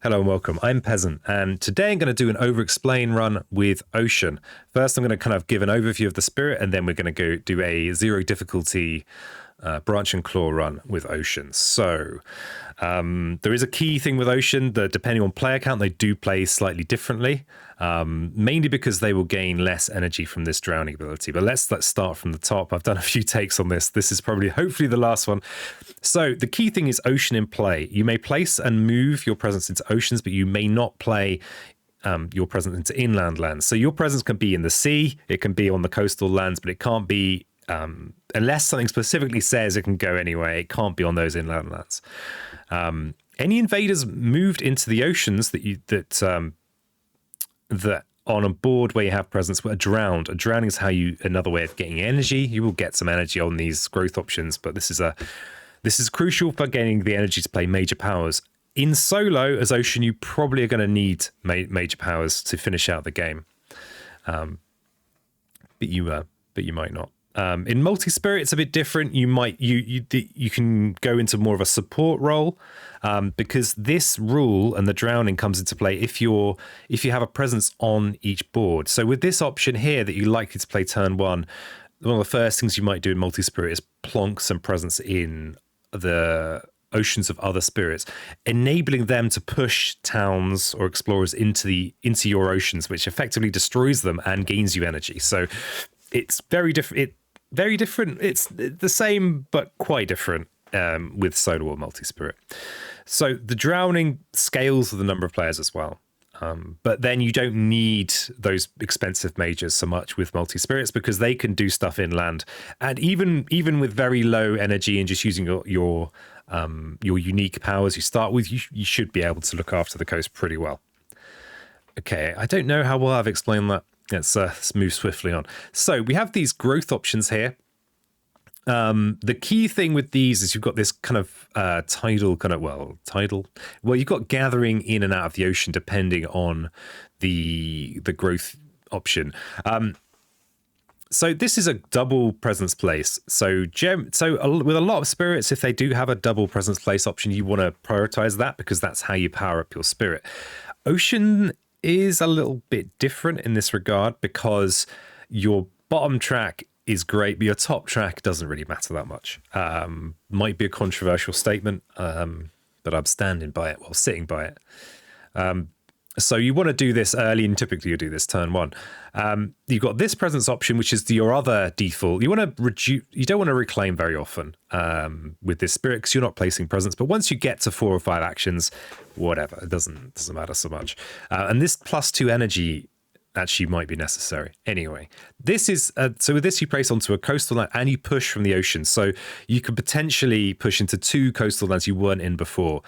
Hello and welcome. I'm Peasant, and today I'm going to do an Overexplain run with Ocean. First, I'm going to kind of give an overview of the spirit, and then we're going to go do a zero difficulty branch and claw run with Ocean. So there is a key thing with Ocean that depending on player count, they do play slightly differently, mainly because they will gain less energy from this drowning ability. But let's start from the top. I've done a few takes on this. This is probably, hopefully, the last one. So the key thing is Ocean in play. You may place and move your presence into oceans, but you may not play your presence into inland lands. So your presence can be in the sea, it can be on the coastal lands, but it can't be, unless something specifically says it can go anywhere, it can't be on those inland lands. Any invaders moved into the oceans that on a board where you have presence are drowned. A drowning is another way of getting energy. You will get some energy on these growth options, but this is crucial for gaining the energy to play major powers. In solo, as Ocean, you probably are going to need major powers to finish out the game, but you might not. In multi-spirit, it's a bit different. You can go into more of a support role because this rule and the drowning comes into play if you have a presence on each board. So with this option here that you're likely to play turn one of the first things you might do in multi-spirit is plonk some presence in the oceans of other spirits, enabling them to push towns or explorers into your oceans, which effectively destroys them and gains you energy. So it's very different. It's the same, but quite different with solo or multi-spirit. So the drowning scales with the number of players as well. But then you don't need those expensive majors so much with multi-spirits because they can do stuff inland. And even with very low energy and just using your unique powers you start with, you should be able to look after the coast pretty well. Okay, I don't know how well I've explained that. Let's move swiftly on. So we have these growth options here. The key thing with these is you've got this kind of tidal. Well, you've got gathering in and out of the ocean depending on the growth option. So this is a double presence place. So with a lot of spirits, if they do have a double presence place option, you want to prioritize that because that's how you power up your spirit. Ocean is a little bit different in this regard because your bottom track is great, but your top track doesn't really matter that much. Might be a controversial statement, but I'm standing by it while sitting by it. So you want to do this early, and typically you do this turn one. You've got this presence option, which is your other default. You want to reduce. You don't want to reclaim very often with this spirit because you're not placing presence. But once you get to 4 or 5 actions, whatever, it doesn't matter so much. And this +2 energy actually might be necessary. Anyway, this is so with this you place onto a coastal land and you push from the ocean. So you could potentially push into 2 coastal lands you weren't in before.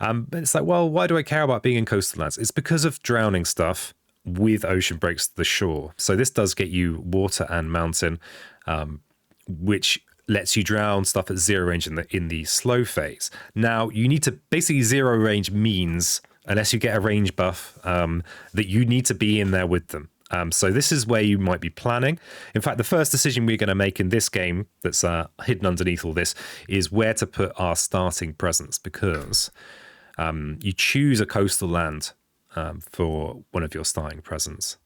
But it's like, well, why do I care about being in coastal lands? It's because of drowning stuff with ocean breaks to the shore. So this does get you water and mountain, which lets you drown stuff at 0 range in the slow phase. Now, you need to basically 0 range means, unless you get a range buff, that you need to be in there with them. So this is where you might be planning. In fact, the first decision we're going to make in this game that's hidden underneath all this is where to put our starting presence because you choose a coastal land for one of your starting presence.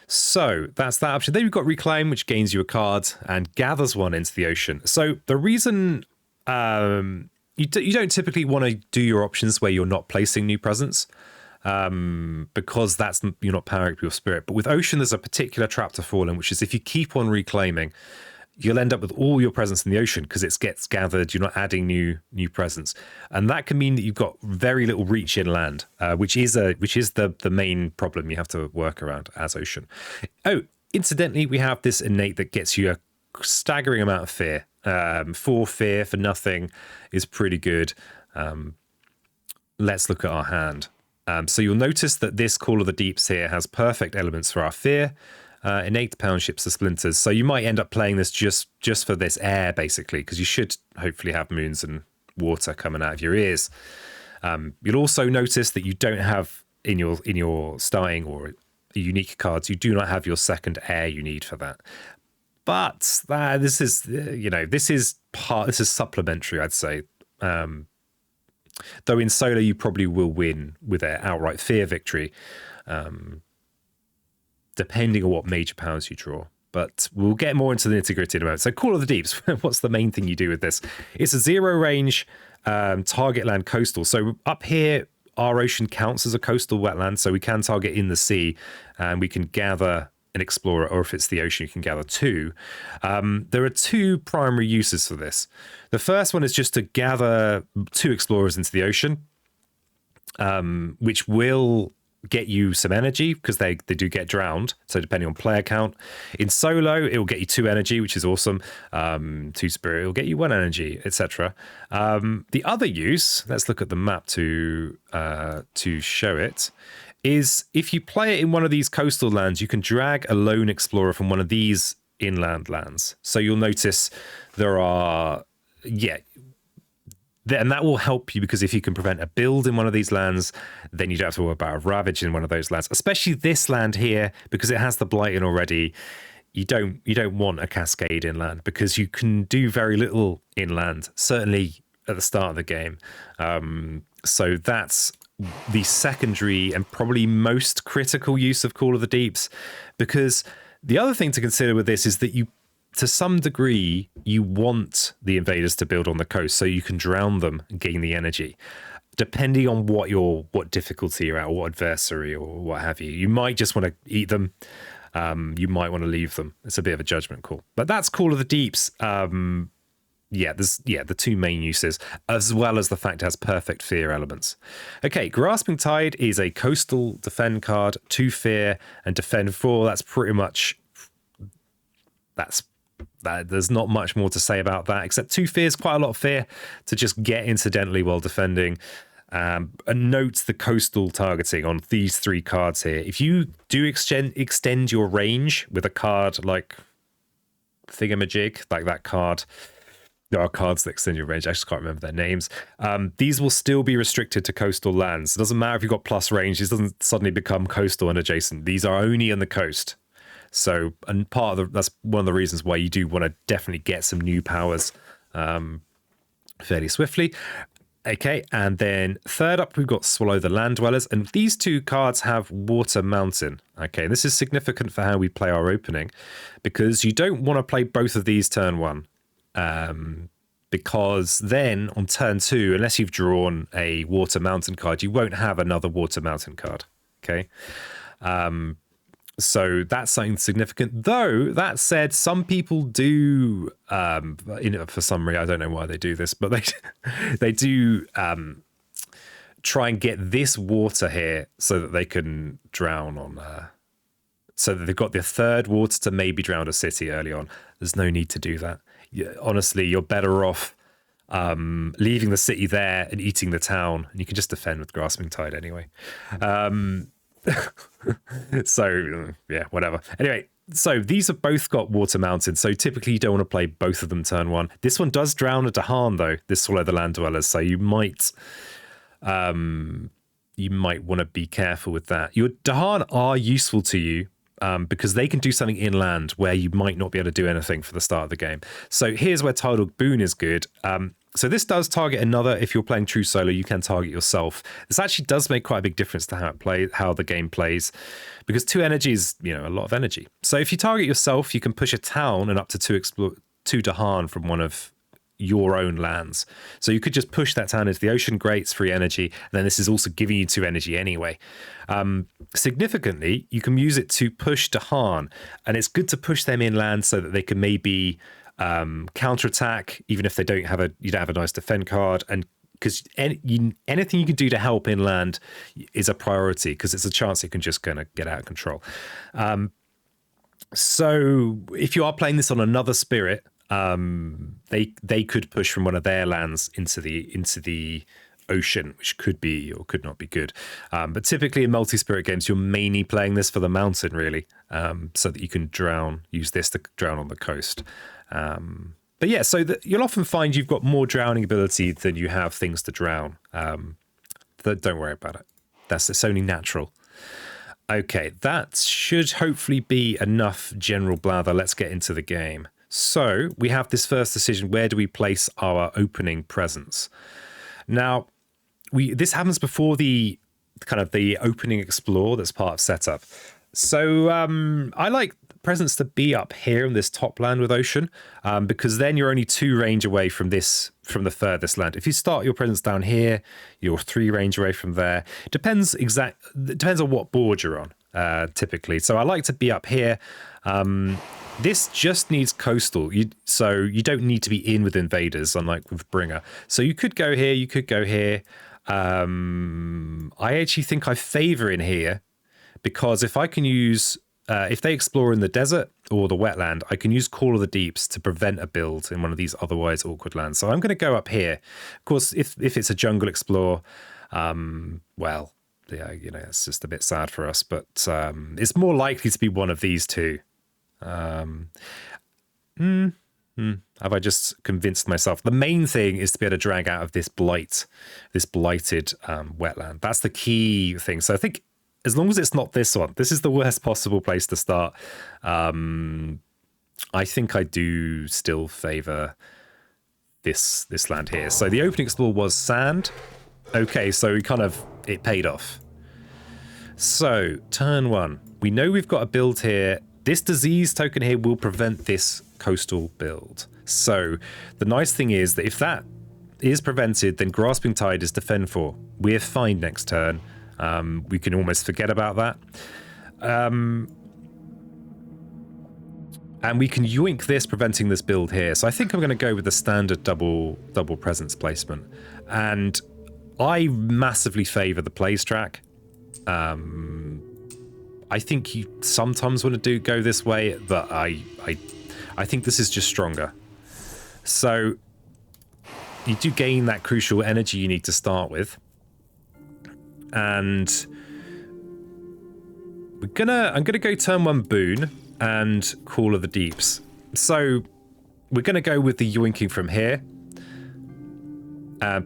So that's that option. Then you've got Reclaim, which gains you a card and gathers one into the ocean. So the reason you don't typically want to do your options where you're not placing new presence because you're not powering up your spirit. But with Ocean, there's a particular trap to fall in, which is if you keep on reclaiming, you'll end up with all your presence in the ocean because it gets gathered. You're not adding new presence, and that can mean that you've got very little reach inland, which is the main problem you have to work around as Ocean. Oh, incidentally, we have this innate that gets you a staggering amount of fear. 4 fear for nothing is pretty good. Let's look at our hand. So you'll notice that this Call of the Deeps here has perfect elements for our fear. Innate pound ships to splinters. So you might end up playing this just for this air, basically, because you should hopefully have moons and water coming out of your ears. You'll also notice that you don't have in your starting or unique cards, you do not have your second air you need for that. But this is supplementary, I'd say. Though in solo, you probably will win with an outright fear victory, depending on what major powers you draw. But we'll get more into the nitty-gritty in a moment. So Call of the Deeps, what's the main thing you do with this? It's a zero range target land coastal. So up here, our ocean counts as a coastal wetland, so we can target in the sea, and we can gather an explorer, or if it's the ocean, you can gather two. There are two primary uses for this. The first one is just to gather two explorers into the ocean, which will get you some energy because they do get drowned. So depending on player count, in solo it will get you 2 energy, which is awesome. 2 spirit, it will get you 1 energy, etc. The other use, let's look at the map to show it, is if you play it in one of these coastal lands, you can drag a lone explorer from one of these inland lands. So you'll notice there are, and that will help you, because if you can prevent a build in one of these lands, then you don't have to worry about a ravage in one of those lands. Especially this land here, because it has the blight in already. You don't want a cascade inland, because you can do very little inland, certainly at the start of the game. So that's the secondary and probably most critical use of Call of the Deeps, because the other thing to consider with this is that you, to some degree, you want the invaders to build on the coast so you can drown them and gain the energy. Depending on what difficulty you're at, or what adversary or what have you. You might just want to eat them. You might want to leave them. It's a bit of a judgment call. But that's Call of the Deeps. There's the two main uses, as well as the fact it has perfect fear elements. Okay, Grasping Tide is a coastal defend card, 2 fear and defend 4. That's pretty much that. There's not much more to say about that, except 2 fears, quite a lot of fear to just get incidentally while defending. And note the coastal targeting on these 3 cards here. If you do extend your range with a card like Thingamajig, like that card, there are cards that extend your range. I just can't remember their names. These will still be restricted to coastal lands. It doesn't matter if you've got plus range. This doesn't suddenly become coastal and adjacent. These are only on the coast. So, and that's one of the reasons why you do want to definitely get some new powers fairly swiftly. Okay, and then third up, we've got Swallow the Land Dwellers, and these 2 cards have Water Mountain. Okay, this is significant for how we play our opening, because you don't want to play both of these turn 1, because then on turn 2, unless you've drawn a Water Mountain card, you won't have another Water Mountain card. Okay. So that's something significant. Though, that said, some people do, for some reason, I don't know why they do this, but they do try and get this water here so that they can drown on, so that they've got the 3rd water to maybe drown a city early on. There's no need to do that. Honestly, you're better off leaving the city there and eating the town, and you can just defend with Grasping Tide anyway. So yeah, whatever. Anyway, so these have both got Water Mountain, so typically you don't want to play both of them turn 1. This one does drown a Dahan though, this Swallow the Land Dwellers, so you might want to be careful with that. Your Dahan are useful to you because they can do something inland where you might not be able to do anything for the start of the game. So here's where Tidal Boon is good. So this does target another. If you're playing true solo, you can target yourself. This actually does make quite a big difference to how the game plays, because 2 energy is, a lot of energy. So if you target yourself, you can push a town and up to 2 Dahan from one of your own lands. So you could just push that town into the ocean. Great, it's free energy. And then this is also giving you 2 energy anyway. Significantly, you can use it to push Dahan, and it's good to push them inland so that they can maybe counterattack, even if you don't have a nice defend card, and because anything you can do to help inland is a priority, because it's a chance it can just kind of get out of control. So if you are playing this on another spirit, they could push from one of their lands into the ocean, which could be or could not be good. But typically in multi-spirit games, you're mainly playing this for the mountain, really, so that you can use this to drown on the coast. But yeah, so you'll often find you've got more drowning ability than you have things to drown. Don't worry about it. It's only natural. Okay, that should hopefully be enough general blather. Let's get into the game. So we have this first decision. Where do we place our opening presence? Now, this happens before the kind of the opening explore that's part of setup. So I like presence to be up here in this top land with ocean, because then you're only 2 range away from the furthest land. If you start your presence down here, you're 3 range away from there. It depends on what board you're on, typically. So I like to be up here. This just needs coastal, so you don't need to be in with invaders, unlike with Bringer. So you could go here, you could go here. I actually think I favor in here, because if I can use, if they explore in the desert or the wetland, I can use Call of the Deeps to prevent a build in one of these otherwise awkward lands. So I'm going to go up here. Of course, if it's a jungle explore, well, yeah, it's just a bit sad for us, but it's more likely to be one of these two. Have I just convinced myself? The main thing is to be able to drag out of this blighted wetland. That's the key thing. So I think as long as it's not this one, this is the worst possible place to start. I think I do still favor this land here. So the opening explore was sand. Okay, so it paid off. So turn 1, we know we've got a build here. This disease token here will prevent this coastal build. So the nice thing is that if that is prevented, then Grasping Tide is defend 4. We're fine next turn. We can almost forget about that. And we can yoink this, preventing this build here. So I think I'm going to go with the standard double presence placement. And I massively favor the plays track. I think you sometimes want to go this way, but I think this is just stronger. So you do gain that crucial energy you need to start with. And I'm gonna go turn 1 boon and Call of the Deeps. So we're gonna go with the yoinking from here.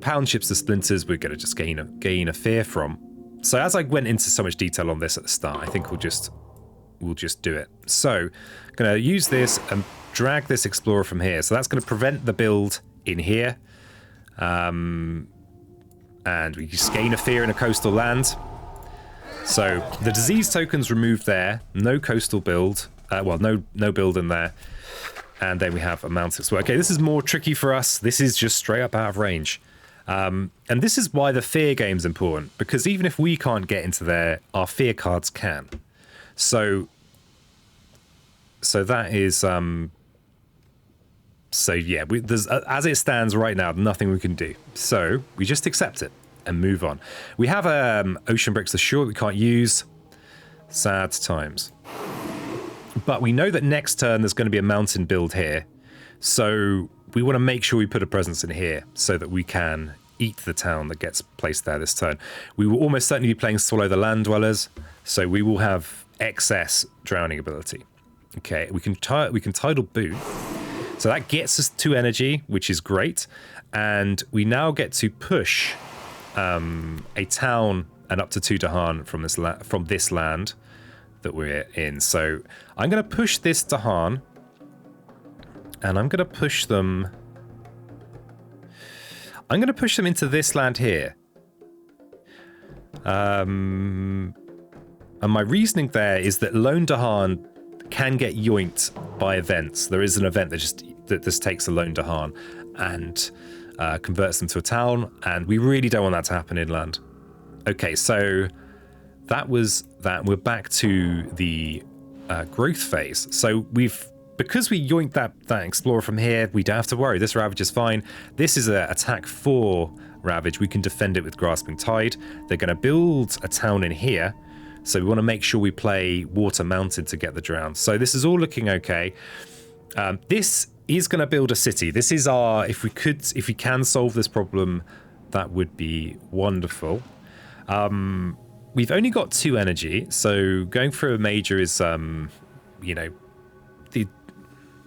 Pound chips to splinters, we're gonna just gain a fear from. So as I went into so much detail on this at the start, I think we'll just do it. So I'm going to use this and drag this explorer from here. So that's going to prevent the build in here. And we just gain a fear in a coastal land. So the disease token's removed there. No coastal build. No build in there. And then we have a mountain explorer. Okay, this is more tricky for us. This is just straight up out of range. And this is why the fear game's important, because even if we can't get into there, our fear cards can. So that is so yeah, there's as it stands right now, nothing we can do. So we just accept it and move on. We have Ocean Bricks Ashore we can't use. Sad times. But we know that next turn there's going to be a mountain build here. So we want to make sure we put a presence in here so that we can eat the town that gets placed there this turn. We will almost certainly be playing Swallow the Land Dwellers, so we will have excess drowning ability. Okay, we can Tidal Boon. So that gets us 2 energy, which is great. And we now get to push a town and up to 2 Dahan from this land that we're in. So I'm going to push this Dahan. And I'm going to push them... I'm going to push them into this land here. And my reasoning there is that Lone Dahan can get yoinked by events. There is an event that just takes a Lone Dahan and converts them to a town, and we really don't want that to happen inland. Okay, so that was that. We're back to the growth phase. So because we yoinked that explorer from here, we don't have to worry. This Ravage is fine. This is an attack 4 Ravage. We can defend it with Grasping Tide. They're going to build a town in here. So we want to make sure we play Water Mountain to get the drown. So this is all looking okay. This is going to build a city. This is if we can solve this problem, that would be wonderful. We've only got 2 energy. So going for a major is,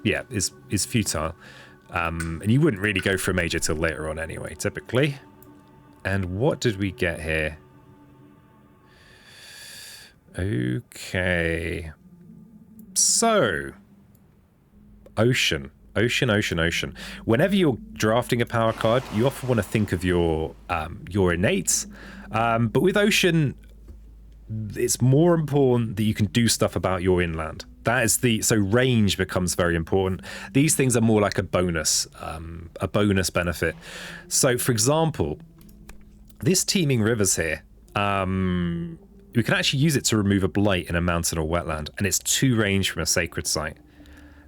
is futile. And you wouldn't really go for a major till later on anyway, typically. And what did we get here? Okay. So, ocean. Ocean, ocean, ocean. Whenever you're drafting a power card, you often want to think of your innates. But with ocean, it's more important that you can do stuff about your inland. That is so range becomes very important. These things are more like a bonus benefit. So, for example, this teeming rivers here, we can actually use it to remove a blight in a mountain or wetland, and it's 2 range from a sacred site.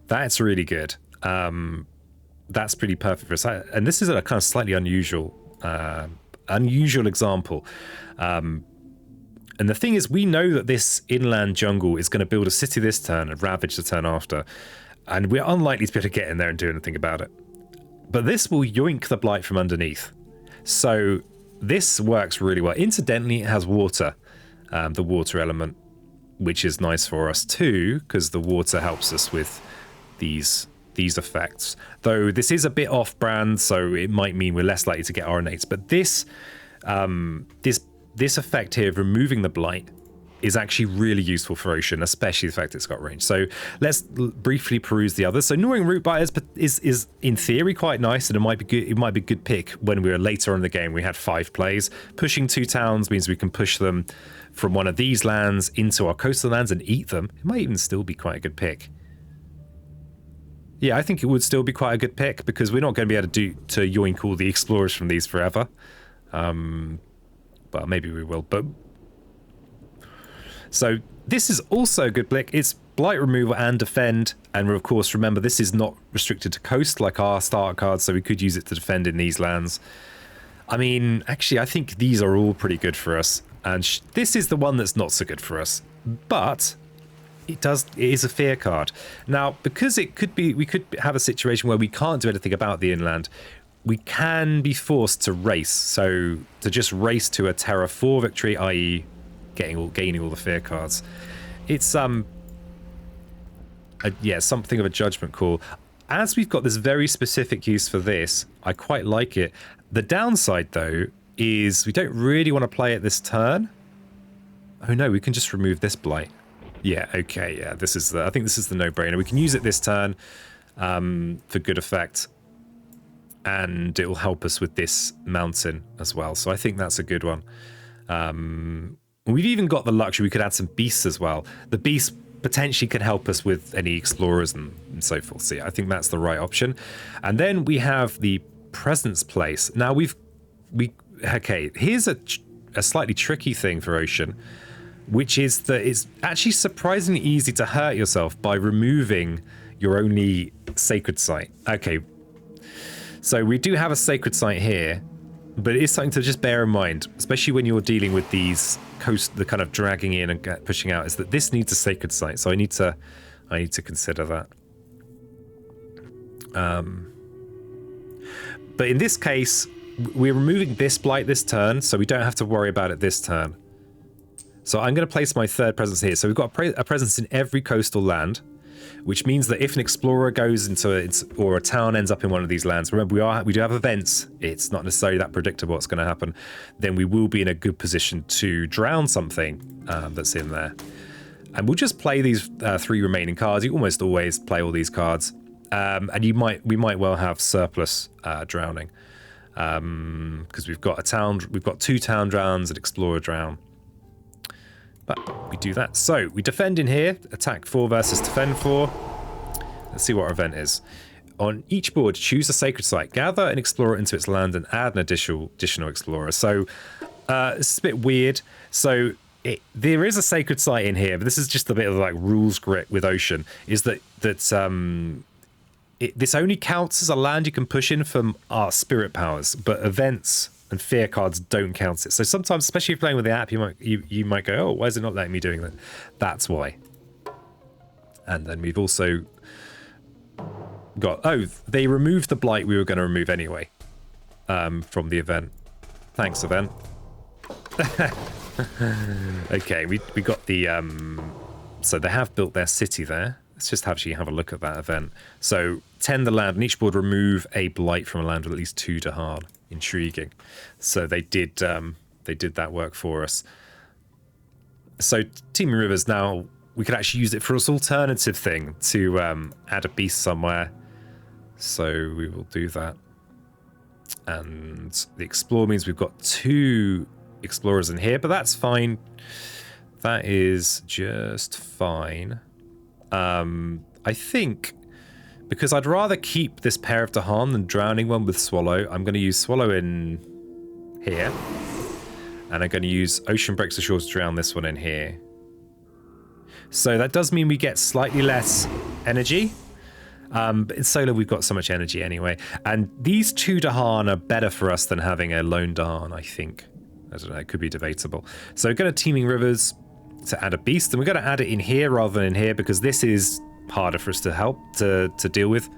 That's really good. That's pretty perfect for us. And this is a kind of slightly unusual example. And the thing is, we know that this inland jungle is going to build a city this turn and ravage the turn after, and we're unlikely to be able to get in there and do anything about it. But this will yoink the blight from underneath. So this works really well. Incidentally, it has water, the water element, which is nice for us too, because the water helps us with these effects. Though this is a bit off-brand, so it might mean we're less likely to get RNAs. But this effect here of removing the blight is actually really useful for ocean, especially the fact it's got range. So let's briefly peruse the others. So gnawing root bite is in theory quite nice, and it might be good. It might be a good pick when we were later in the game. We had 5 plays. Pushing 2 towns means we can push them from one of these lands into our coastal lands and eat them. It might even still be quite a good pick. Yeah, I think it would still be quite a good pick because we're not going to be able to yoink all the explorers from these forever. Well, maybe we will, but... So this is also a good pick. It's blight removal and defend, and of course, remember, this is not restricted to coast like our starter cards, so we could use it to defend in these lands. I mean, actually, I think these are all pretty good for us, and this is the one that's not so good for us, but... It is a fear card. Now, because we could have a situation where we can't do anything about the inland, we can be forced to race. So to just race to a Terra 4 victory, i.e. gaining all the fear cards. It's something of a judgment call. As we've got this very specific use for this, I quite like it. The downside though is we don't really want to play it this turn. Oh no, we can just remove this blight. Yeah, okay, yeah, I think this is the no-brainer. We can use it this turn for good effect, and it will help us with this mountain as well. So I think that's a good one. We've even got the luxury, we could add some beasts as well. The beasts potentially can help us with any explorers and so forth. So yeah, I think that's the right option. And then we have the presence place. Now okay, here's a slightly tricky thing for Ocean, which is that it's actually surprisingly easy to hurt yourself by removing your only sacred site. Okay, so we do have a sacred site here, but it is something to just bear in mind, especially when you're dealing with these the kind of dragging in and pushing out, is that this needs a sacred site. So I need to consider that. But in this case, we're removing this blight this turn, so we don't have to worry about it this turn. So I'm going to place my 3rd presence here. So we've got a presence in every coastal land, which means that if an explorer goes or a town ends up in one of these lands, remember we do have events. It's not necessarily that predictable what's going to happen. Then we will be in a good position to drown something that's in there. And we'll just play these 3 remaining cards. You almost always play all these cards, and we might well have surplus drowning because we've got 2 town drowns and explorer drown. But we do that. So we defend in here, attack 4 versus defend 4. Let's see what our event is. On each board, choose a sacred site, gather an explorer into its land, and add an additional explorer. So it's a bit weird. So there is a sacred site in here, but this is just a bit of like rules grit with Ocean. Is that this only counts as a land you can push in from our spirit powers, but events and fear cards don't count it. So sometimes, especially if you're playing with the app, you might go, oh, why is it not letting me doing that? That's why. And then we've also got, they removed the blight we were going to remove anyway from the event. Thanks, event. Okay, we got the so they have built their city there. Let's just actually have a look at that event. So tend the land, and each board remove a blight from a land with at least 2 to hard. Intriguing. So they did that work for us. So Teeming Rivers, now we could actually use it for this alternative thing to add a beast somewhere. So we will do that. And the explore means we've got 2 explorers in here, but that's fine. That is just fine. I think because I'd rather keep this pair of Dahan than drowning one with Swallow, I'm going to use Swallow in here. And I'm going to use Ocean Breaks the Shore to drown this one in here. So that does mean we get slightly less energy. But in Solar, we've got so much energy anyway. And these 2 Dahan are better for us than having a lone Dahan, I think. I don't know, it could be debatable. So we're going to Teeming Rivers to add a beast. And we're going to add it in here rather than in here because this is harder for us to help to deal with.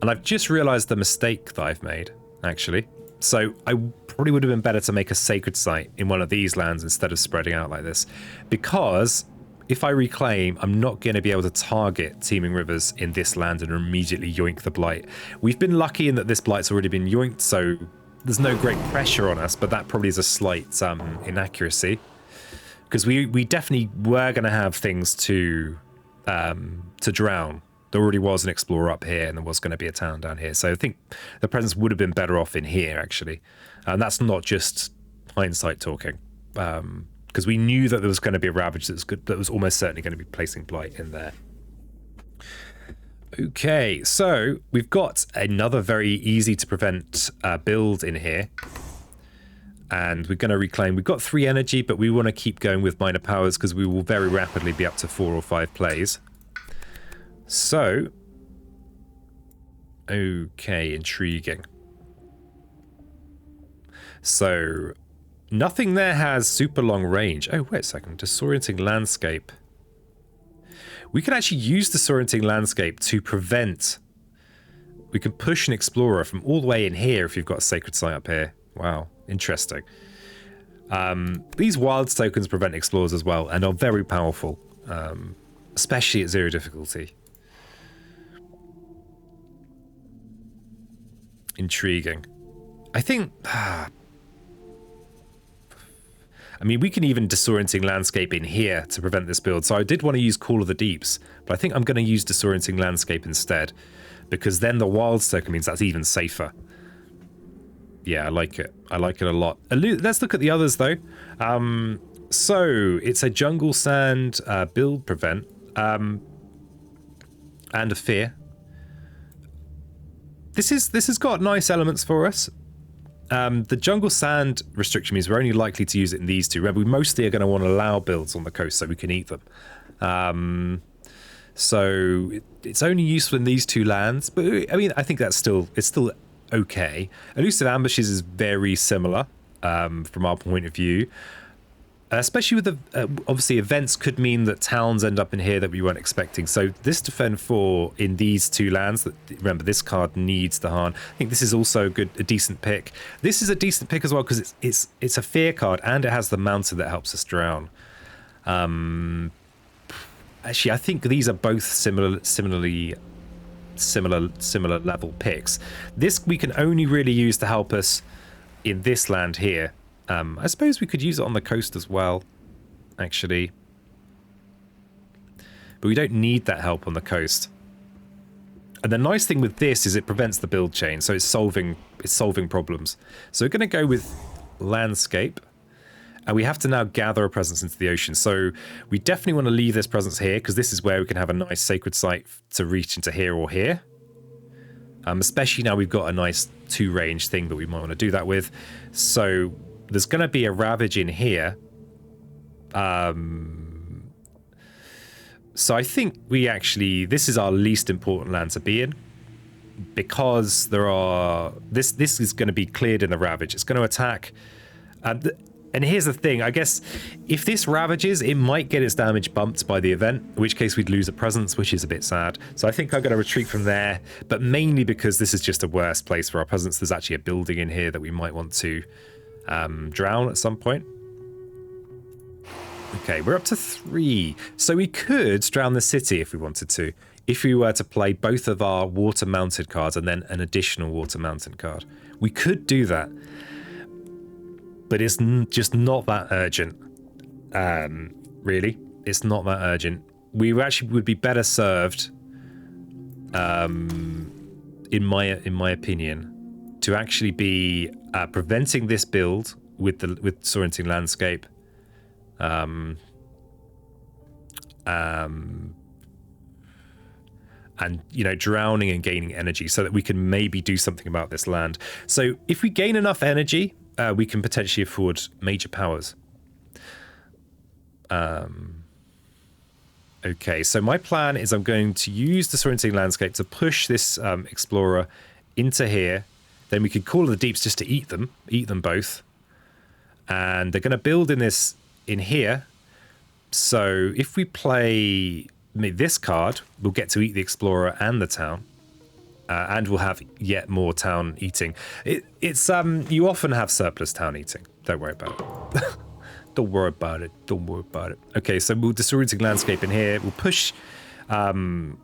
And I've just realized the mistake that I've made, actually. So I probably would have been better to make a sacred site in one of these lands instead of spreading out like this. Because if I reclaim, I'm not going to be able to target Teeming Rivers in this land and immediately yoink the blight. We've been lucky in that this blight's already been yoinked, so there's no great pressure on us, but that probably is a slight inaccuracy. Because we definitely were going to have things to drown. There already was an explorer up here, and there was going to be a town down here. So I think the presence would have been better off in here, actually. And that's not just hindsight talking. Because we knew that there was going to be a Ravage that was almost certainly going to be placing Blight in there. Okay, so we've got another very easy to prevent build in here. And we're going to reclaim. We've got 3 energy, but we want to keep going with minor powers because we will very rapidly be up to 4 or 5 plays. So, okay, intriguing. So, nothing there has super long range. Oh, wait a second. Disorienting landscape. We can actually use disorienting landscape to prevent... We can push an explorer from all the way in here if you've got a sacred site up here. Wow, interesting. These wilds tokens prevent explorers as well and are very powerful, especially at 0 difficulty. Intriguing. I think... I mean, we can even disorienting landscape in here to prevent this build. So I did want to use Call of the Deeps, but I think I'm going to use disorienting landscape instead, because then the wild token means that's even safer. Yeah, I like it. I like it a lot. Let's look at the others, though. So it's a jungle sand build prevent and a fear. This has got nice elements for us. The jungle sand restriction means we're only likely to use it in these 2. Remember, we mostly are going to want to allow builds on the coast so we can eat them. So it's only useful in these 2 lands, but I mean, I think it's still okay. Elusive ambushes is very similar from our point of view. Especially with the obviously events could mean that towns end up in here that we weren't expecting. So this defend 4 in these 2 lands. Remember, this card needs the Harn. I think this is also a decent pick. This is a decent pick as well because it's a fear card and it has the mountain that helps us drown. Actually, I think these are both similar level picks. This we can only really use to help us in this land here. I suppose we could use it on the coast as well, actually. But we don't need that help on the coast. And the nice thing with this is it prevents the build chain, so it's solving problems. So we're going to go with landscape. And we have to now gather a presence into the ocean. So we definitely want to leave this presence here, because this is where we can have a nice sacred site to reach into here or here. Especially now we've got a nice 2-range thing that we might want to do that with. So there's going to be a Ravage in here. So I think this is our least important land to be in, because this is going to be cleared in the Ravage. It's going to attack. And here's the thing, I guess if this Ravages, it might get its damage bumped by the event, in which case we'd lose a presence, which is a bit sad. So I think I'm going to retreat from there, but mainly because this is just a worse place for our presence. There's actually a building in here that we might want to drown at some point. Okay, we're up to 3. So we could drown the city if we wanted to, if we were to play both of our water mounted cards and then an additional water mounted card. We could do that. But it's just not that urgent, really. It's not that urgent. We actually would be better served in my opinion, to actually be preventing this build with Disorienting Landscape. And, you know, drowning and gaining energy so that we can maybe do something about this land. So if we gain enough energy, we can potentially afford major powers. Okay, so my plan is I'm going to use the Disorienting Landscape to push this explorer into here. Then we could call the deeps just to eat them both. And they're going to build in here. So if we play this card, we'll get to eat the explorer and the town, and we'll have yet more town eating. It's you often have surplus town eating. Don't worry about it. Don't worry about it. Don't worry about it. Okay, so we'll Disorienting Landscape in here. We'll push. If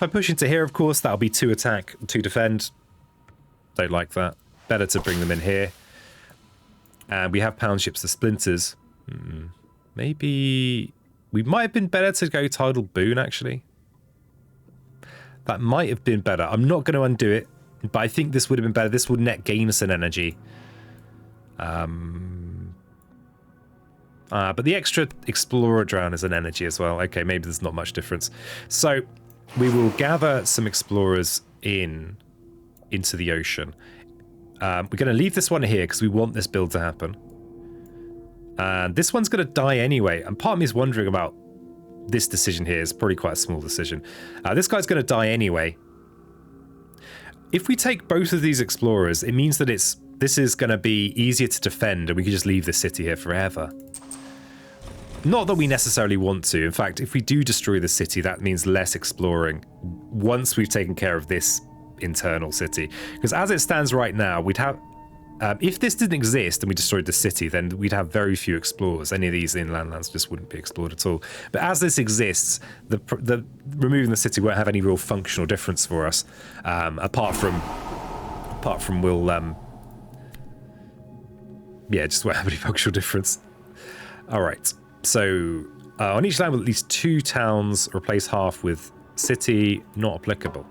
I push into here, of course, that'll be 2 attack, 2 defend. Don't like that. Better to bring them in here. And we have pound ships, the splinters. Maybe we might have been better to go Tidal Boon, actually. That might have been better. I'm not going to undo it, but I think this would have been better. This would net gain us an energy. But the extra Explorer Drown is an energy as well. Okay, maybe there's not much difference. So we will gather some Explorers into the ocean. We're going to leave this one here because we want this build to happen. And this one's going to die anyway. And part of me is wondering about this decision here. It's probably quite a small decision. This guy's going to die anyway. If we take both of these Explorers, it means that this is going to be easier to defend and we can just leave the city here forever. Not that we necessarily want to. In fact, if we do destroy the city, that means less exploring once we've taken care of this internal city. Because as it stands right now, we'd have... if this didn't exist and we destroyed the city, then we'd have very few explorers. Any of these inland lands just wouldn't be explored at all. But as this exists, the removing the city won't have any real functional difference for us, apart from we'll just won't have any functional difference. All right. So on each land with at least 2 towns, replace half with city, not applicable.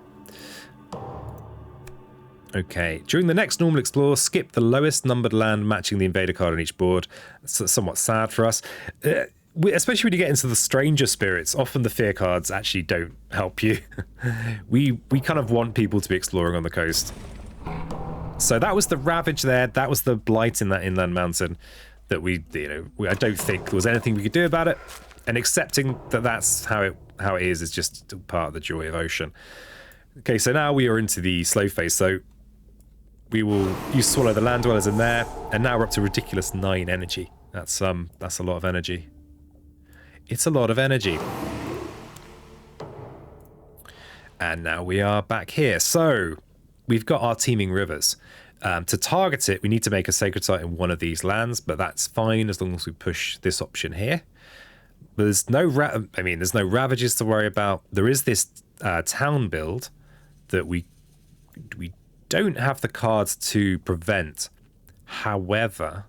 Okay, during the next normal explore, skip the lowest numbered land matching the invader card on each board. It's somewhat sad for us. Especially when you get into the stranger spirits, often the fear cards actually don't help you. we kind of want people to be exploring on the coast. So that was the Ravage there. That was the Blight in that inland mountain that I don't think there was anything we could do about it. And accepting that that's how it is just part of the joy of ocean. Okay, so now we are into the slow phase. So we will swallow the land dwellers in there, and now we're up to ridiculous 9 energy. That's a lot of energy. It's a lot of energy. And now we are back here. So we've got our teeming rivers. To target it, we need to make a sacred site in one of these lands, but that's fine as long as we push this option here. But there's no ravages to worry about. There is this town build that we don't have the cards to prevent. However,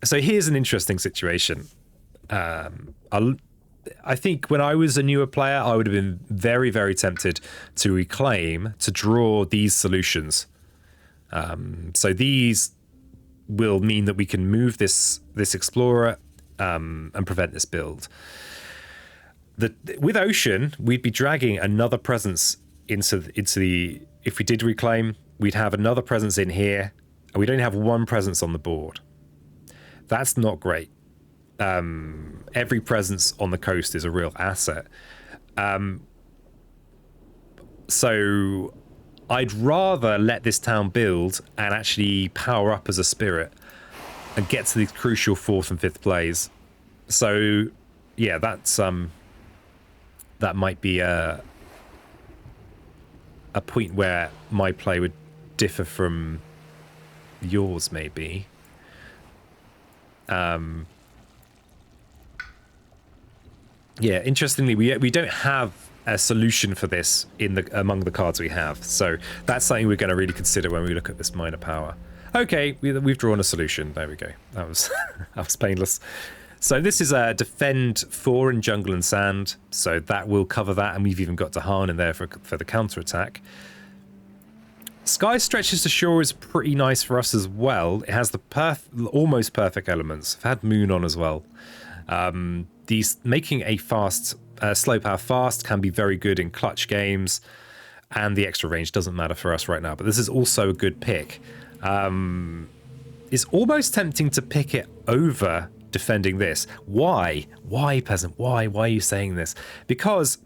so here's an interesting situation. I think when I was a newer player, I would have been very, very tempted to reclaim, to draw these solutions. So these will mean that we can move this Explorer and prevent this build. With Ocean, we'd be dragging another presence into the... If we did reclaim, we'd have another presence in here, and we'd only have 1 presence on the board. That's not great. Every presence on the coast is a real asset. So I'd rather let this town build and actually power up as a spirit and get to these crucial 4th and 5th plays. So yeah, that might be a point where my play would differ from yours, maybe. Yeah, interestingly, we don't have a solution for this among the cards we have. So that's something we're going to really consider when we look at this minor power. Okay, we've drawn a solution. There we go. That was that was painless. So this is a defend 4 in jungle and sand. So that will cover that. And we've even got Dahan in there for the counter-attack. Sky stretches to shore is pretty nice for us as well. It has the almost perfect elements. I've had moon on as well. These making a slow power fast can be very good in clutch games, and the extra range doesn't matter for us right now. But this is also a good pick. It's almost tempting to pick it over defending this. Why? Why, peasant? Why? Why are you saying this? Because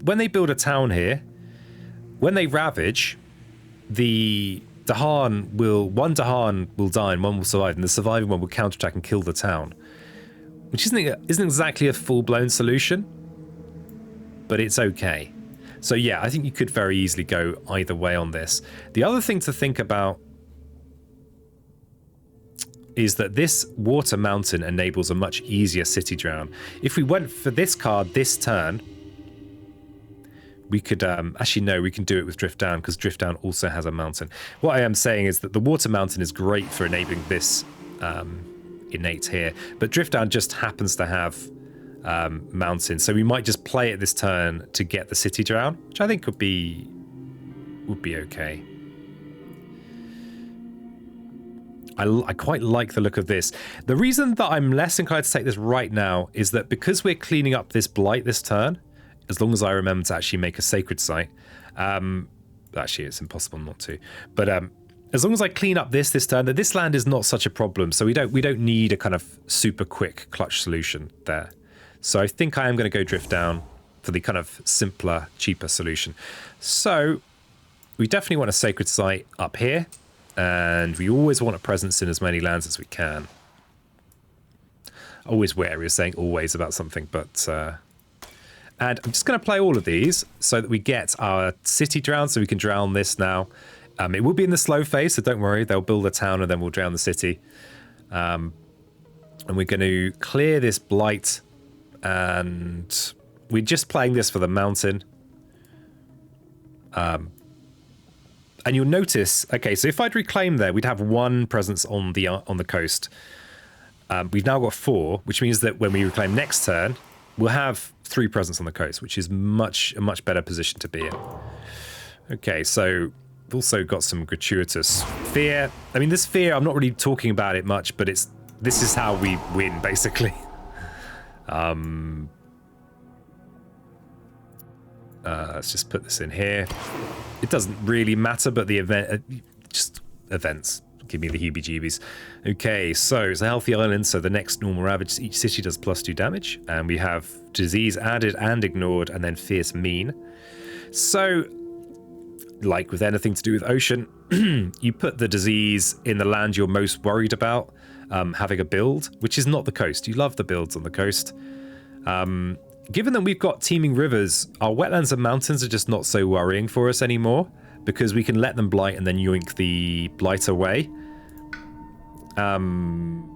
when they build a town here, when they ravage, one Dahan will die and one will survive, and the surviving one will counterattack and kill the town, which isn't exactly a full-blown solution, but it's okay. So yeah, I think you could very easily go either way on this. The other thing to think about is that this water mountain enables a much easier city drown. If we went for this card this turn, we could actually no, we can do it with drift down, because drift down also has a mountain. What I am saying is that the water mountain is great for enabling this innate here, but drift down just happens to have mountain, so we might just play it this turn to get the city drown, which I think would be okay. I quite like the look of this. The reason that I'm less inclined to take this right now is that because we're cleaning up this blight this turn, as long as I remember to actually make a sacred site, actually it's impossible not to, but as long as I clean up this turn, that this land is not such a problem, so we don't need a kind of super quick clutch solution there. So I think I am going to go drift down for the kind of simpler, cheaper solution. So we definitely want a sacred site up here, and we always want a presence in as many lands as we can. Always wary of saying always about something, but and I'm just going to play all of these so that we get our city drown, so we can drown this now. It will be in the slow phase, so don't worry. They'll build a town and then we'll drown the city. And we're going to clear this blight, and we're just playing this for the mountain. And you'll notice, okay, so if I'd reclaim there, we'd have 1 presence on the coast. We've now got 4, which means that when we reclaim next turn, we'll have 3 presence on the coast, which is a much better position to be in. Okay, so we've also got some gratuitous fear. I mean, this fear, I'm not really talking about it much, but this is how we win, basically. Let's just put this in here. It doesn't really matter, but the event, just events give me the heebie-jeebies. Okay, so it's a healthy island, so the next normal ravage, each city does +2 damage, and we have disease added and ignored, and then fierce mean. So, like with anything to do with ocean, you put the disease in the land you're most worried about having a build, which is not the coast. You love the builds on the coast. Given that we've got teeming rivers, our wetlands and mountains are just not so worrying for us anymore, because we can let them blight and then yoink the blight away. And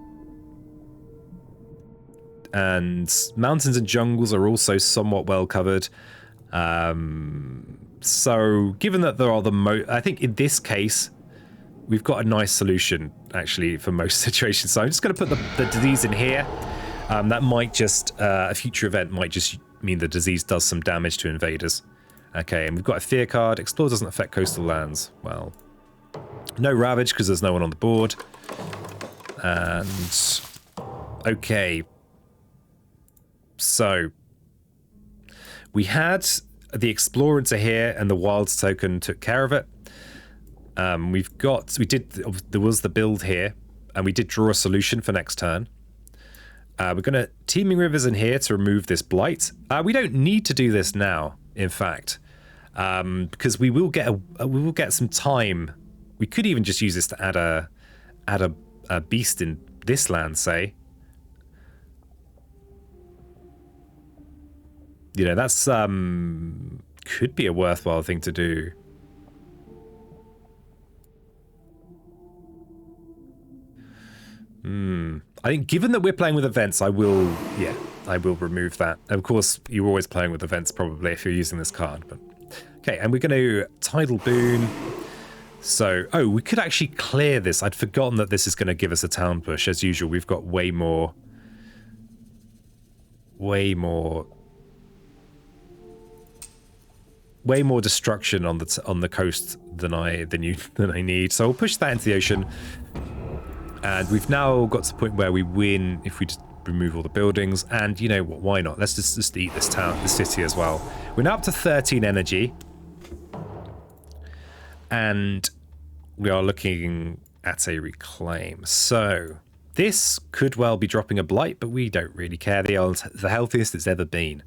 mountains and jungles are also somewhat well covered. So given that there are I think in this case, we've got a nice solution actually for most situations. So I'm just going to put the disease in here. That might just, a future event might just mean the disease does some damage to invaders. Okay, and we've got a fear card. Explore doesn't affect coastal lands. Well, no ravage because there's no one on the board. And, okay. So, we had the Explorers here and the Wilds token took care of it. There was the build here, and we did draw a solution for next turn. We're going to teeming rivers in here to remove this blight. We don't need to do this now, in fact, because we will get some time. We could even just use this to add a beast in this land, say. You know, that's could be a worthwhile thing to do. I think given that we're playing with events, I will remove that. Of course, you're always playing with events probably if you're using this card. But okay, and we're going to Tidal Boon. So, we could actually clear this. I'd forgotten that this is going to give us a town push. As usual, we've got way more way more destruction on the coast than I need. So I'll push that into the ocean, and we've now got to the point where we win if we just remove all the buildings. And you know what? Why not? Let's just eat this city as well. We're now up to 13 energy, and we are looking at a reclaim. So this could well be dropping a blight, but we don't really care. They are the healthiest it's ever been.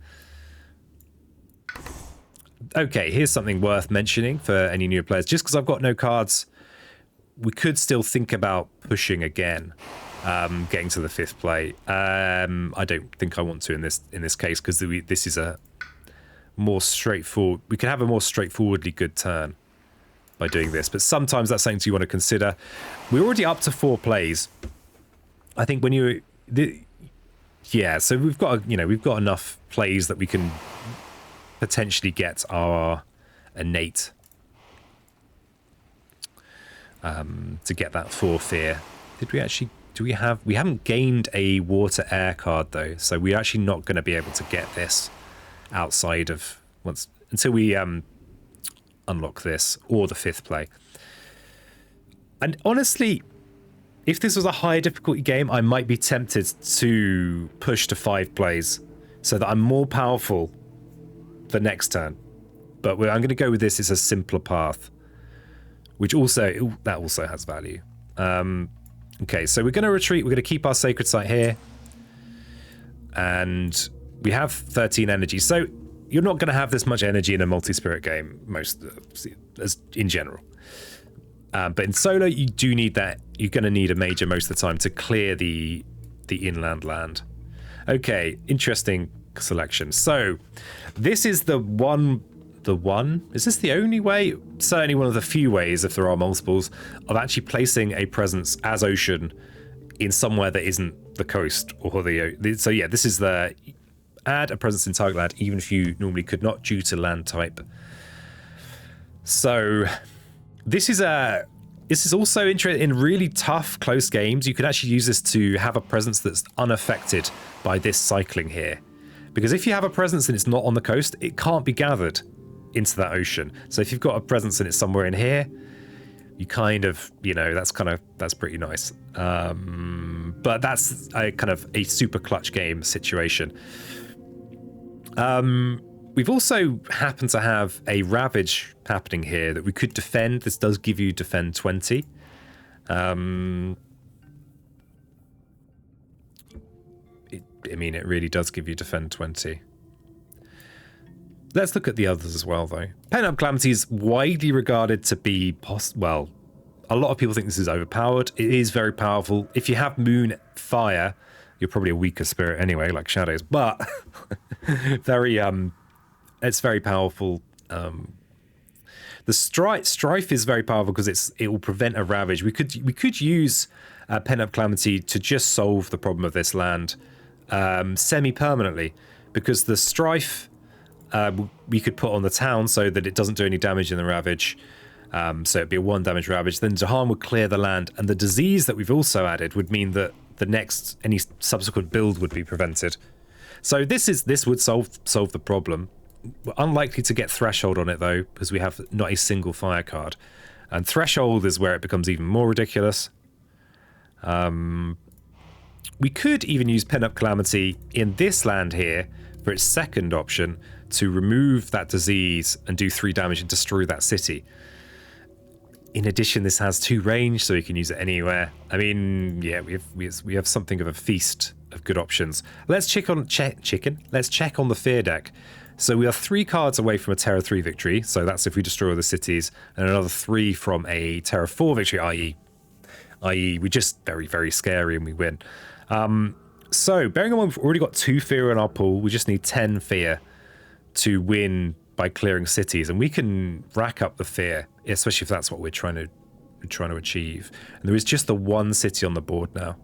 Okay, here's something worth mentioning for any new players. Just because I've got no cards, we could still think about pushing again, getting to the 5th play. I don't think I want to in this case, because this is a more straightforward. We could have a more straightforwardly good turn by doing this, but sometimes that's something you want to consider. We're already up to 4 plays. I think when yeah, so we've got enough plays that we can potentially get our innate to get that 4 fear. Did we actually we haven't gained a water air card though, so we're actually not going to be able to get this outside of until we unlock this or the 5th play. And honestly, if this was a higher difficulty game, I might be tempted to push to 5 plays so that I'm more powerful the next turn. But I'm going to go with this. It's a simpler path, which also has value. Okay, so we're going to retreat. We're going to keep our sacred site here, and we have 13 energy. So you're not going to have this much energy in a multi-spirit game, as in general. But in solo, you do need that. You're going to need a major most of the time to clear the inland land. Okay, interesting selection. So this is the one. Is this the only way? Certainly one of the few ways, if there are multiples, of actually placing a presence as ocean in somewhere that isn't the coast or the. So yeah, this is the add a presence in target land, even if you normally could not due to land type. So this is also interesting in really tough close games. You can actually use this to have a presence that's unaffected by this cycling here, because if you have a presence and it's not on the coast, it can't be gathered into that ocean. So if you've got a presence and it's somewhere in here, you kind of, that's pretty nice. But that's a super clutch game situation. We've also happened to have a ravage happening here that we could defend. This does give you defend 20. It really does give you defend 20. Let's look at the others as well, though. Pent-up Calamity is widely regarded to be, a lot of people think this is overpowered. It is very powerful. If you have Moon Fire, you're probably a weaker spirit anyway, like Shadows, but it's very powerful. The Strife is very powerful because it will prevent a ravage. We could use Pent-up Calamity to just solve the problem of this land semi-permanently, because the Strife we could put on the town so that it doesn't do any damage in the ravage. So it'd be a 1 damage ravage. Then Jahan would clear the land, and the disease that we've also added would mean that any subsequent build would be prevented. So this would solve the problem. We're unlikely to get Threshold on it though, because we have not a single fire card, and Threshold is where it becomes even more ridiculous. We could even use Pent-up Calamity in this land here for its second option to remove that disease and do 3 damage and destroy that city. In addition, this has 2 range, so you can use it anywhere. Yeah, we have something of a feast of good options. Let's check on the fear deck. So we are 3 cards away from a Terra 3 victory. So that's if we destroy all the cities, and another 3 from a Terra 4 victory, i.e. we're just very, very scary and we win. So bearing in mind we've already got 2 fear in our pool, we just need 10 fear to win by clearing cities, and we can rack up the fear, especially if that's what we're trying to achieve. And there is just the 1 city on the board now,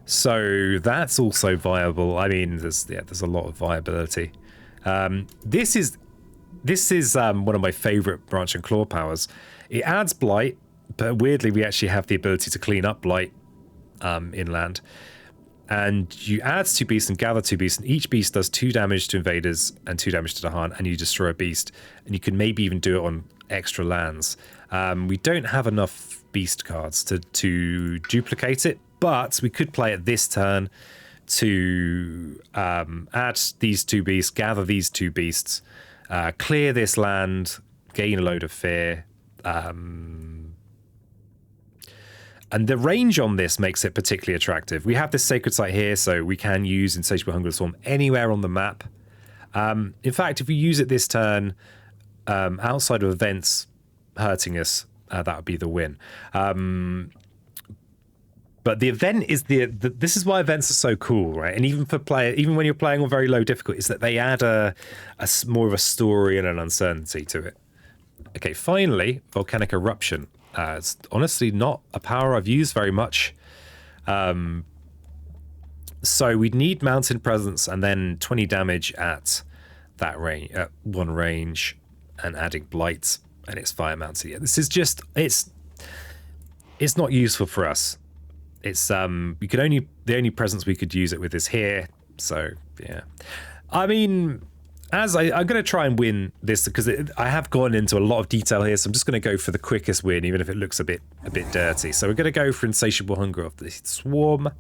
so that's also viable. There's a lot of viability. This is one of my favorite Branch and Claw powers. It adds blight, but weirdly we actually have the ability to clean up blight inland. and you add 2 beasts and gather 2 beasts, and each beast does 2 damage to invaders and 2 damage to Dahan, and you destroy a beast, and you can maybe even do it on extra lands. We don't have enough beast cards to duplicate it, but we could play it this turn to add these 2 beasts, gather these 2 beasts, clear this land, gain a load of fear. And the range on this makes it particularly attractive. We have this sacred site here, so we can use Insatiable Hunger Storm anywhere on the map. In fact, if we use it this turn, outside of events hurting us, that would be the win. But the event is this is why events are so cool, right? And even for even when you're playing on very low difficulty, is that they add a more of a story and an uncertainty to it. Okay, finally, Volcanic Eruption. It's honestly not a power I've used very much. So we'd need Mountain Presence and then 20 damage at that range, at 1 range, and adding Blight, and it's Fire Mountain. Yeah, this is just it's not useful for us. It's we could only the only presence we could use it with is here. So yeah, I mean, I'm going to try and win this because I have gone into a lot of detail here, so I'm just going to go for the quickest win, even if it looks a bit dirty. So we're going to go for Insatiable Hunger of the Swarm,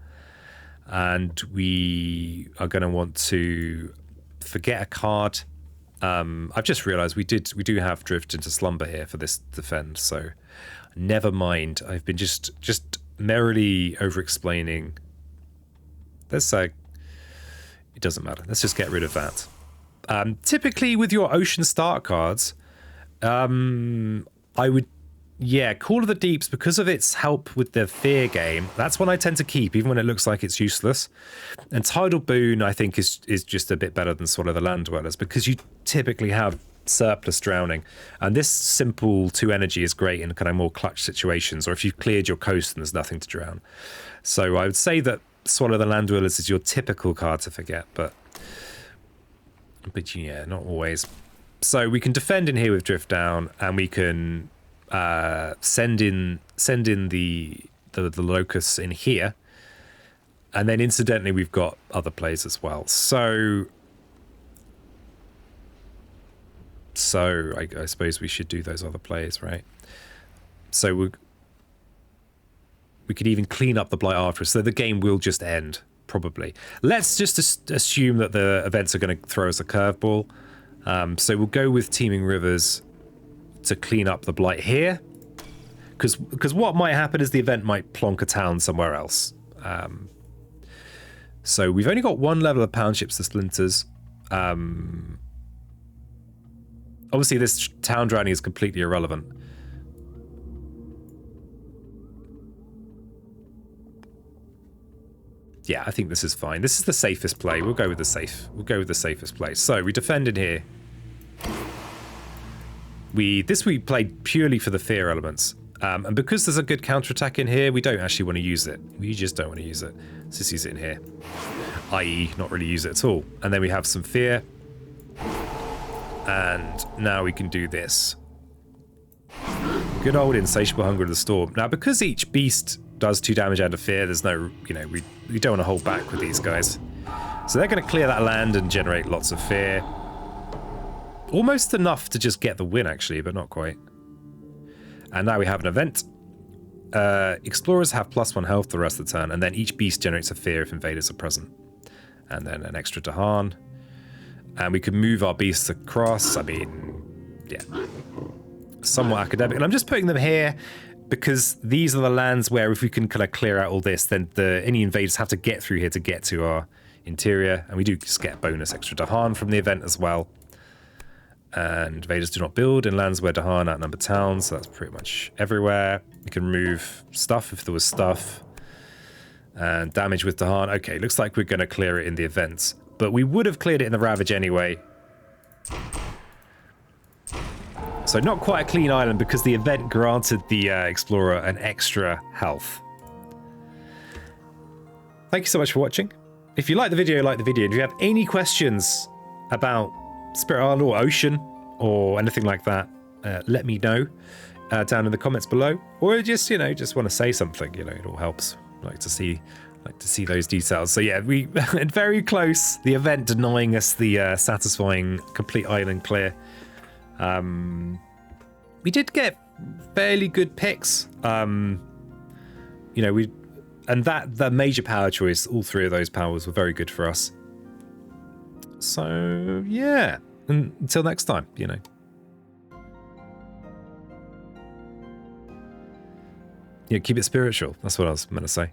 and we are going to want to forget a card. I've just realised we do have Drift into Slumber here for this defend, so never mind. I've been just merrily over-explaining. Let's say it doesn't matter. Let's just get rid of that. Typically with your Ocean Start cards, I would, Call of the Deeps, because of its help with the fear game, that's one I tend to keep, even when it looks like it's useless. And Tidal Boon, I think, is just a bit better than Swallow the Land Dwellers, because you typically have surplus drowning. And this simple 2 energy is great in kind of more clutch situations, or if you've cleared your coast and there's nothing to drown. So I would say that Swallow the Land Dwellers is your typical card to forget, but yeah, not always. So we can defend in here with Drift Down, and we can send in the locusts in here, and then incidentally we've got other plays as well. So I suppose we should do those other plays, right? So we could even clean up the Blight after us, so the game will just end. Probably. Let's just assume that the events are going to throw us a curveball. So we'll go with Teeming Rivers to clean up the Blight here. Because what might happen is the event might plonk a town somewhere else. So we've only got 1 level of Pound Ships to Splinters. Obviously, this town drowning is completely irrelevant. Yeah, I think this is fine. This is the safest play. We'll go with the safest play. So we defend in here. We played purely for the fear elements. And because there's a good counterattack in here, we don't actually want to use it. We just don't want to use it. Let's just use it in here. I.e., not really use it at all. And then we have some fear. And now we can do this. Good old Insatiable Hunger of the Storm. Now, because each beast does 2 damage and a fear, there's no, we don't want to hold back with these guys. So they're going to clear that land and generate lots of fear. Almost enough to just get the win, actually, but not quite. And now we have an event. Explorers have +1 health the rest of the turn, and then each beast generates a fear if invaders are present. And then an extra Dahan. And we can move our beasts across. I mean, yeah. Somewhat academic. And I'm just putting them here because these are the lands where if we can kind of clear out all this, then any invaders have to get through here to get to our interior. And we do just get a bonus extra Dahan from the event as well. And invaders do not build in lands where Dahan outnumber towns, so that's pretty much everywhere. We can remove stuff if there was stuff. And damage with Dahan. Okay, looks like we're going to clear it in the events. But we would have cleared it in the Ravage anyway. So not quite a clean island because the event granted the Explorer an extra health. Thank you so much for watching. If you like the video, like the video. And if you have any questions about Spirit Island or Ocean or anything like that, let me know down in the comments below. Or just, just want to say something, it all helps. I like to see Like to see those details. So yeah, we very close. The event denying us the satisfying complete island clear. We did get fairly good picks. You know, the major power choice, all three of those powers were very good for us. So yeah, and until next time, you know. Yeah, keep it spiritual. That's what I was meant to say.